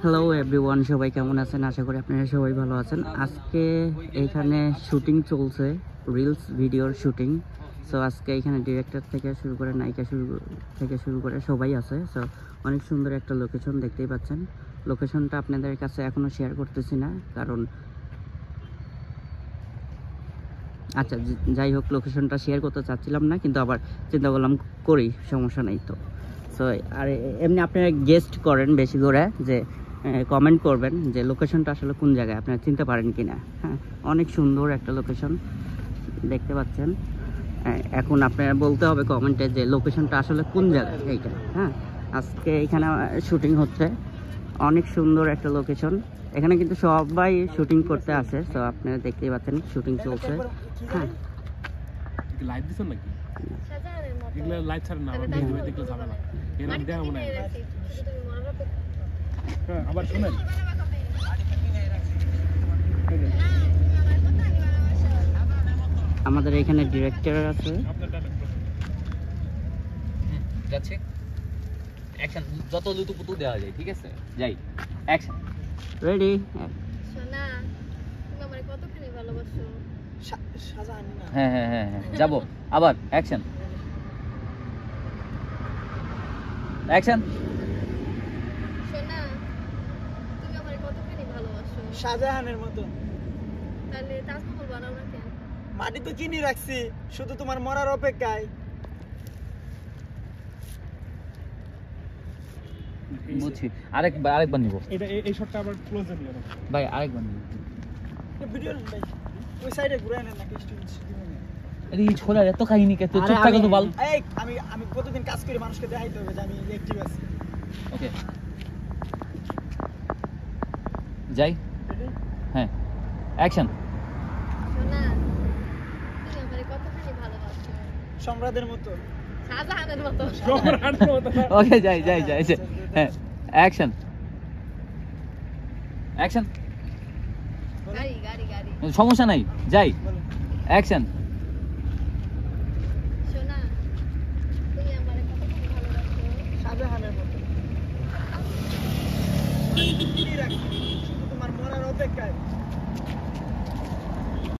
Hello everyone, সবাই কেমন আছেন? আশা করি আপনারা সবাই ভালো আছেন। আজকে এইখানে শুটিং চলছে, রিলস ভিডিওর শুটিং। সো আজকে এখানে ডিরেক্টর থেকে শুরু করে নায়িকা থেকে শুরু করে সবাই আছে। সো অনেক সুন্দর একটা লোকেশন দেখতেই পাচ্ছেন। লোকেশনটা আপনাদের কাছে এখনও শেয়ার করতেছি না, কারণ আচ্ছা যাই হোক, লোকেশনটা শেয়ার করতে চাচ্ছিলাম না, কিন্তু আবার চিন্তা করলাম করি, সমস্যা নেই তো। সো আর এমনি আপনারা গেস্ট করেন বেশি করে, যে কমেন্ট করবেন যে লোকেশনটা আসলে কোন জায়গায়, আপনারা চিনতে পারেন কি না। হ্যাঁ, অনেক সুন্দর একটা লোকেশন দেখতে পাচ্ছেন। এখন আপনারা বলতে হবে কমেন্টে যে লোকেশনটা আসলে কোন জায়গায় এইটা। হ্যাঁ, আজকে এখানে শুটিং হচ্ছে, অনেক সুন্দর একটা লোকেশন। এখানে কিন্তু সবাই শুটিং করতে আসে। সো আপনারা দেখতেই পাচ্ছেন শুটিং চলছে। হ্যাঁ, লাইভ দিছেন নাকি? এগুলা লাইভ ছাড়েন না, আমার ভিডিও দেখলে যাবে না। এর আমি দেখাবো না। হ্যাঁ, আবার শুনেন। আমাদের এখানে ডিরেক্টর আছে। যাচ্ছে অ্যাকশন, যত লুতুপুতু দেওয়া যায়, ঠিক আছে? যাই, অ্যাকশন। রেডি। সোনা, তুমি আমারে কতখানি ভালোবাসো? হ্যাঁ হ্যাঁ হ্যাঁ হ্যাঁ, যাবো আবার। Action, action. সোনা, তুমি আমারে কতখানি ভালোবাসো? শাহজাহানের মতো। তাহলে তাজমহল বানাও না কেন? মাটি তো কিনে রাখছি, শুধু তোমার মরার অপেক্ষায়। বুঝছি, আরেকবার নিব এটা এই শটটা আবার ক্লোজে নিয়ে নাও। ভাই, আরেকবার নিব। ভিডিও ভাই ওই সাইডে ঘুরে নেন নাকি স্টুডেন্টস? আরে এই ছোড়া এত কাহিনী কে, তুই চুপ থাকো তো বল। এই আমি প্রতিদিন কাজ করি, মানুষকে দেখাইতে হবে যে আমি অ্যাক্টিভ আছি। ওকে, যাই। হ্যাঁ, অ্যাকশন। সোনা, তুমি আমারে কতখানি ভালোবাসো? সম্রাটের মতো। শাহজাহানের মতো। ওকে, যাই। হ্যাঁ, অ্যাকশন, অ্যাকশন। গাড়ি। সমস্যা নাই, যাই। বলো। অ্যাকশন।